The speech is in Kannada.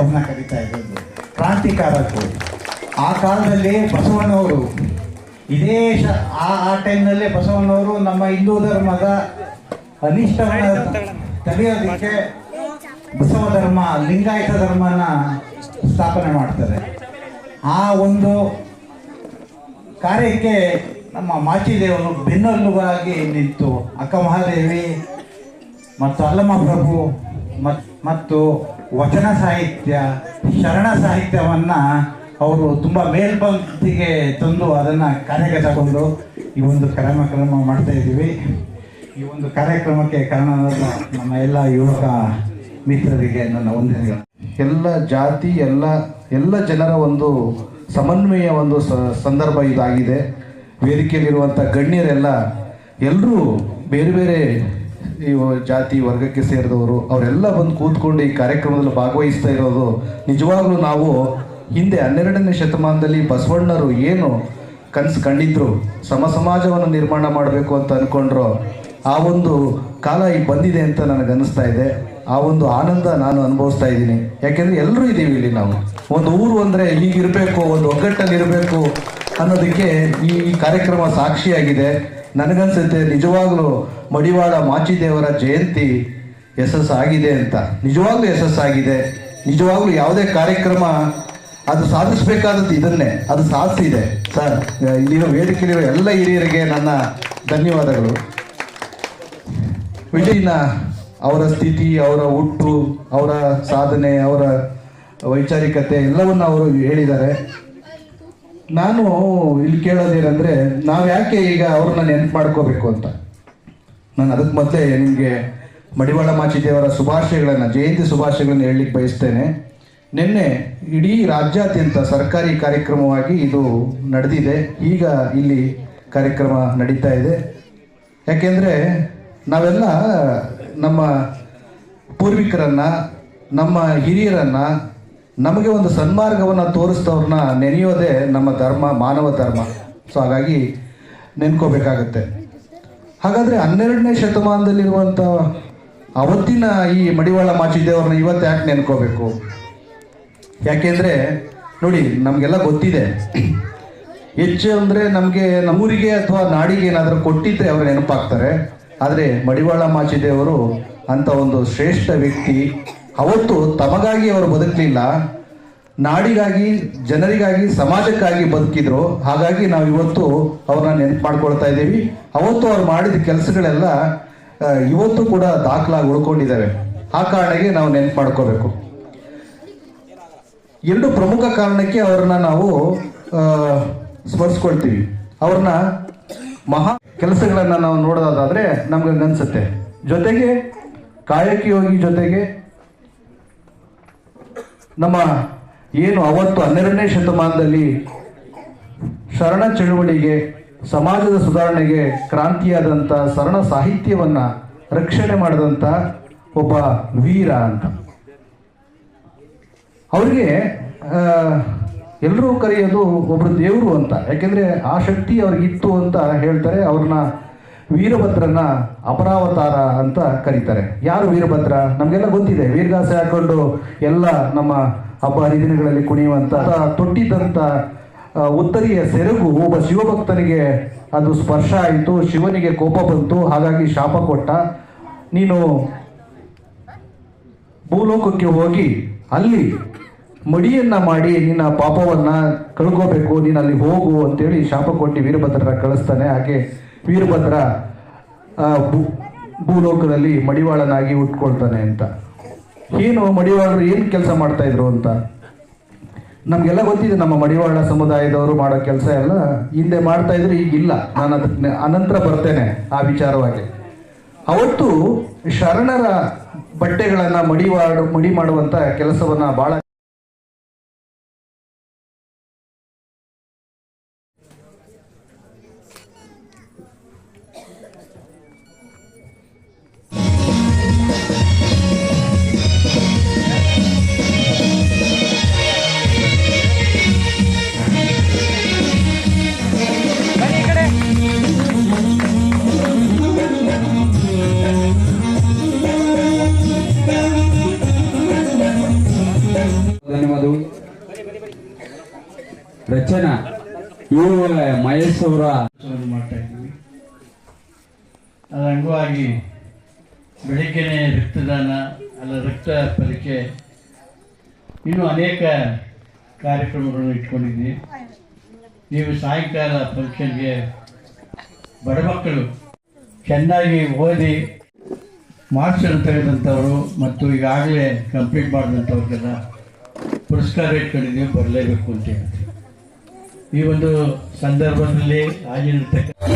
ಅವ್ರನ್ನ ಕರೀತಾ ಇರೋದು ಕ್ರಾಂತಿಕಾರಕರು. ಆ ಕಾಲದಲ್ಲಿ ಬಸವಣ್ಣವರು ಇದೇ ಆ ಟೈಮ್ನಲ್ಲೇ ಬಸವಣ್ಣವರು ನಮ್ಮ ಹಿಂದೂ ಧರ್ಮದ ಅನಿಷ್ಟವನ್ನು ತಡೆಯೋದಕ್ಕೆ ಬಸವ ಧರ್ಮ, ಲಿಂಗಾಯತ ಧರ್ಮನ ಸ್ಥಾಪನೆ ಮಾಡ್ತಾರೆ. ಆ ಒಂದು ಕಾರ್ಯಕ್ಕೆ ನಮ್ಮ ಮಾಚಿದೇವರು ಬೆನ್ನೆಲುಬಾಗಿ ನಿಂತು ಅಕ್ಕ ಮಹಾದೇವಿ ಮತ್ತು ಅಲ್ಲಮ್ಮ ಪ್ರಭು ಮತ್ತು ವಚನ ಸಾಹಿತ್ಯ, ಶರಣ ಸಾಹಿತ್ಯವನ್ನು ಅವರು ತುಂಬ ಮೇಲ್ಪಂಕ್ತಿಗೆ ತಂದು ಅದನ್ನು ಕಾರ್ಯಗತಗೊಂಡು ಈ ಒಂದು ಕಾರ್ಯಕ್ರಮ ಮಾಡ್ತಾ ಇದ್ದೀವಿ. ಈ ಒಂದು ಕಾರ್ಯಕ್ರಮಕ್ಕೆ ಕಾರಣವಾದ ನಮ್ಮ ಎಲ್ಲ ಯುವಕ ಮಿತ್ರರಿಗೆ ನನ್ನ ವಂದನೆಗಳು. ಎಲ್ಲ ಜಾತಿ ಎಲ್ಲ ಜನರ ಒಂದು ಸಮನ್ವಯ ಒಂದು ಸಂದರ್ಭ ಇದಾಗಿದೆ. ವೇದಿಕೆಯಲ್ಲಿರುವಂಥ ಗಣ್ಯರೆಲ್ಲ ಎಲ್ಲರೂ ಬೇರೆ ಬೇರೆ ಜಾತಿ ವರ್ಗಕ್ಕೆ ಸೇರಿದವರು ಅವರೆಲ್ಲ ಬಂದು ಕೂತ್ಕೊಂಡು ಈ ಕಾರ್ಯಕ್ರಮದಲ್ಲಿ ಭಾಗವಹಿಸ್ತಾ ಇರೋದು ನಿಜವಾಗ್ಲೂ ನಾವು ಹಿಂದೆ 12ನೇ ಶತಮಾನದಲ್ಲಿ ಬಸವಣ್ಣರು ಏನು ಕನಸು ಕಂಡಿದ್ರು, ಸಮಾಜವನ್ನು ನಿರ್ಮಾಣ ಮಾಡಬೇಕು ಅಂತ ಅಂದ್ಕೊಂಡ್ರು, ಆ ಒಂದು ಕಾಲ ಈಗ ಬಂದಿದೆ ಅಂತ ನನಗನ್ನಿಸ್ತಾ ಇದೆ. ಆ ಒಂದು ಆನಂದ ನಾನು ಅನುಭವಿಸ್ತಾ ಇದ್ದೀನಿ. ಯಾಕೆಂದರೆ ಎಲ್ಲರೂ ಇದ್ದೀವಿ ಇಲ್ಲಿ. ನಾವು ಒಂದು ಊರು ಅಂದರೆ ಹೀಗಿರಬೇಕು, ಒಂದು ಒಗ್ಗಟ್ಟಲ್ಲಿ ಇರಬೇಕು ಅನ್ನೋದಕ್ಕೆ ಈ ಕಾರ್ಯಕ್ರಮ ಸಾಕ್ಷಿಯಾಗಿದೆ. ನನಗನ್ಸುತ್ತೆ ನಿಜವಾಗ್ಲೂ ಮಡಿವಾಳ ಮಾಚಿದೇವರ ಜಯಂತಿ ಯಶಸ್ಸಾಗಿದೆ ಅಂತ. ನಿಜವಾಗ್ಲೂ ಯಶಸ್ಸಾಗಿದೆ. ನಿಜವಾಗ್ಲೂ ಯಾವುದೇ ಕಾರ್ಯಕ್ರಮ ಅದು ಸಾಧಿಸಬೇಕಾದದ್ದು ಇದನ್ನೇ, ಅದು ಸಾಧಿಸಿದೆ. ಸರ್, ಇಲ್ಲಿರೋ ವೇದಿಕೆಯಲ್ಲಿರೋ ಎಲ್ಲ ಹಿರಿಯರಿಗೆ ನನ್ನ ಧನ್ಯವಾದಗಳು. ವಿಜಯನ ಅವರ ಸ್ಥಿತಿ, ಅವರ ಹುಟ್ಟು, ಅವರ ಸಾಧನೆ, ಅವರ ವೈಚಾರಿಕತೆ ಎಲ್ಲವನ್ನು ಅವರು ಹೇಳಿದ್ದಾರೆ. ನಾನು ಇಲ್ಲಿ ಕೇಳೋದೇನೆಂದರೆ, ನಾವು ಯಾಕೆ ಈಗ ಅವ್ರನ್ನ ನೆನಪು ಮಾಡ್ಕೋಬೇಕು ಅಂತ. ನಾನು ಅದಕ್ಕೆ ಮೊದಲೇ ನಿಮಗೆ ಮಡಿವಾಳ ಮಾಚಿದೇವರ ಶುಭಾಶಯಗಳನ್ನು, ಜಯಂತಿ ಶುಭಾಶಯಗಳನ್ನು ಹೇಳಲಿಕ್ಕೆ ಬಯಸ್ತೇನೆ. ನಿನ್ನೆ ಇಡೀ ರಾಜ್ಯಾದ್ಯಂತ ಸರ್ಕಾರಿ ಕಾರ್ಯಕ್ರಮವಾಗಿ ಇದು ನಡೆದಿದೆ. ಈಗ ಇಲ್ಲಿ ಕಾರ್ಯಕ್ರಮ ನಡೀತಾ ಇದೆ. ಯಾಕೆಂದರೆ ನಾವೆಲ್ಲ ನಮ್ಮ ಪೂರ್ವಿಕರನ್ನು, ನಮ್ಮ ಹಿರಿಯರನ್ನು, ನಮಗೆ ಒಂದು ಸನ್ಮಾರ್ಗವನ್ನು ತೋರಿಸಿದವ್ರನ್ನ ನೆನೆಯೋದೇ ನಮ್ಮ ಧರ್ಮ, ಮಾನವ ಧರ್ಮ. ಸೊ ಹಾಗಾಗಿ ನೆನ್ಕೋಬೇಕಾಗತ್ತೆ. ಹಾಗಾದರೆ 12ನೇ ಶತಮಾನದಲ್ಲಿರುವಂಥ ಅವತ್ತಿನ ಈ ಮಡಿವಾಳ ಮಾಚಿದೇವ್ರನ್ನ ಇವತ್ತು ಯಾಕೆ ನೆನ್ಕೋಬೇಕು? ಯಾಕೆಂದರೆ ನೋಡಿ, ನಮಗೆಲ್ಲ ಗೊತ್ತಿದೆ, ಹೆಚ್ಚು ಅಂದರೆ ನಮಗೆ ನಮ್ಮೂರಿಗೆ ಅಥವಾ ನಾಡಿಗೆ ಏನಾದರೂ ಕೊಟ್ಟಿದ್ದರೆ ಅವರು ನೆನಪಾಗ್ತಾರೆ. ಆದರೆ ಮಡಿವಾಳ ಮಾಚಿದೇವರು ಅಂತ ಒಂದು ಶ್ರೇಷ್ಠ ವ್ಯಕ್ತಿ. ಅವತ್ತು ತಮಗಾಗಿ ಅವರು ಬದುಕಲಿಲ್ಲ, ನಾಡಿಗಾಗಿ, ಜನರಿಗಾಗಿ, ಸಮಾಜಕ್ಕಾಗಿ ಬದುಕಿದ್ರು. ಹಾಗಾಗಿ ನಾವು ಇವತ್ತು ಅವ್ರನ್ನ ನೆನಪು ಮಾಡ್ಕೊಳ್ತಾ ಇದ್ದೀವಿ. ಅವತ್ತು ಅವ್ರು ಮಾಡಿದ ಕೆಲಸಗಳೆಲ್ಲ ಇವತ್ತು ಕೂಡ ದಾಖಲಾಗಿ ಉಳ್ಕೊಂಡಿದ್ದಾವೆ. ಆ ಕಾರಣಕ್ಕೆ ನಾವು ನೆನಪು ಮಾಡ್ಕೋಬೇಕು. ಎರಡು ಪ್ರಮುಖ ಕಾರಣಕ್ಕೆ ಅವ್ರನ್ನ ನಾವು ಸ್ಮರಿಸ್ಕೊಳ್ತೀವಿ. ಅವ್ರನ್ನ ಮಹಾ ಕೆಲಸಗಳನ್ನು ನಾವು ನೋಡೋದಾದ್ರೆ ನಮ್ಗೆ ಅನ್ಸುತ್ತೆ. ಜೊತೆಗೆ ಕಾಯಕಿ ಯೋಗಿ, ಜೊತೆಗೆ ನಮ್ಮ ಏನು ಅವತ್ತು 12ನೇ ಶತಮಾನದಲ್ಲಿ ಶರಣ ಚಳುವಳಿಗೆ, ಸಮಾಜದ ಸುಧಾರಣೆಗೆ ಕ್ರಾಂತಿಯಾದಂಥ ಶರಣ ಸಾಹಿತ್ಯವನ್ನು ರಕ್ಷಣೆ ಮಾಡಿದಂಥ ಒಬ್ಬ ವೀರ ಅಂತ. ಅವರಿಗೆ ಎಲ್ಲರೂ ಕರೆಯೋದು ಒಬ್ಬರು ದೇವರು ಅಂತ. ಯಾಕೆಂದರೆ ಆ ಶಕ್ತಿ ಅವ್ರಿಗಿತ್ತು ಅಂತ ಹೇಳ್ತಾರೆ. ಅವ್ರನ್ನ ವೀರಭದ್ರನ ಅಪರಾವತಾರ ಅಂತ ಕರೀತಾರೆ. ಯಾರು ವೀರಭದ್ರ? ನಮಗೆಲ್ಲ ಗೊತ್ತಿದೆ. ವೀರಗಾಸೆ ಹಾಕೊಂಡು ಎಲ್ಲ ನಮ್ಮ ಹಬ್ಬ ಹರಿದಿನಗಳಲ್ಲಿ ಕುಣಿಯುವಂಥ ತೊಟ್ಟಿದ್ದಂಥ ಉತ್ತರಿಯ ಸೆರಗು ಒಬ್ಬ ಶಿವಭಕ್ತನಿಗೆ ಅದು ಸ್ಪರ್ಶ ಆಯಿತು. ಶಿವನಿಗೆ ಕೋಪ ಬಂತು. ಹಾಗಾಗಿ ಶಾಪ ಕೊಟ್ಟ, ನೀನು ಭೂಲೋಕಕ್ಕೆ ಹೋಗಿ ಅಲ್ಲಿ ಮಡಿಯನ್ನ ಮಾಡಿ ನಿನ್ನ ಪಾಪವನ್ನ ಕಳ್ಕೋಬೇಕು, ನೀನು ಅಲ್ಲಿ ಹೋಗು ಅಂತೇಳಿ ಶಾಪ ಕೊಟ್ಟು ವೀರಭದ್ರನ ಕಳಿಸ್ತಾನೆ. ಹಾಗೆ ವೀರಭದ್ರ ಭೂಲೋಕದಲ್ಲಿ ಮಡಿವಾಳನಾಗಿ ಉಟ್ಕೊಳ್ತಾನೆ ಅಂತ. ಏನು ಮಡಿವಾಳರು ಏನು ಕೆಲಸ ಮಾಡ್ತಾ ಇದ್ರು ಅಂತ ನಮಗೆಲ್ಲ ಗೊತ್ತಿದೆ. ನಮ್ಮ ಮಡಿವಾಳ ಸಮುದಾಯದವರು ಮಾಡೋ ಕೆಲಸ ಎಲ್ಲ ಹಿಂದೆ ಮಾಡ್ತಾ ಇದ್ರು, ಈಗಿಲ್ಲ. ನಾನು ಅದಕ್ಕೆ ಅನಂತರ ಬರ್ತೇನೆ ಆ ವಿಚಾರವಾಗಿ. ಅವತ್ತು ಶರಣರ ಬಟ್ಟೆಗಳನ್ನು ಮಡಿ ಮಾಡುವಂಥ ಕೆಲಸವನ್ನು ಭಾಳ ಧನ್ಯವಾದಗಳು. ರಚನಾ ಮಹೇಶ್ ಅವರ ಮಾಡ್ತಾ ಇದ್ದೀವಿ. ಅದರ ಅಂಗವಾಗಿ ಬೆಳಿಗ್ಗೆನೆ ರಕ್ತದಾನ ರಕ್ತ ಪರೀಕ್ಷೆ ಇನ್ನೂ ಅನೇಕ ಕಾರ್ಯಕ್ರಮಗಳನ್ನು ಇಟ್ಕೊಂಡಿದ್ದೀವಿ. ನೀವು ಸಾಯಂಕಾಲ ಫಂಕ್ಷನ್ಗೆ ಬಡ ಮಕ್ಕಳು ಚೆನ್ನಾಗಿ ಓದಿ ಮಾರ್ಕ್ಸನ್ನು ತೆಗೆದಂಥವರು ಮತ್ತು ಈಗಾಗಲೇ ಕಂಪ್ಲೀಟ್ ಮಾಡಿದಂಥವ್ರಿಗೆಲ್ಲ ಪುರಸ್ಕಾರ ಇಟ್ಕೊಂಡಿದ್ದೀವಿ, ಬರಲೇಬೇಕು ಅಂತ ಹೇಳ್ತೀವಿ. ಈ ಒಂದು ಸಂದರ್ಭದಲ್ಲಿ ಆಗಿರತಕ್ಕ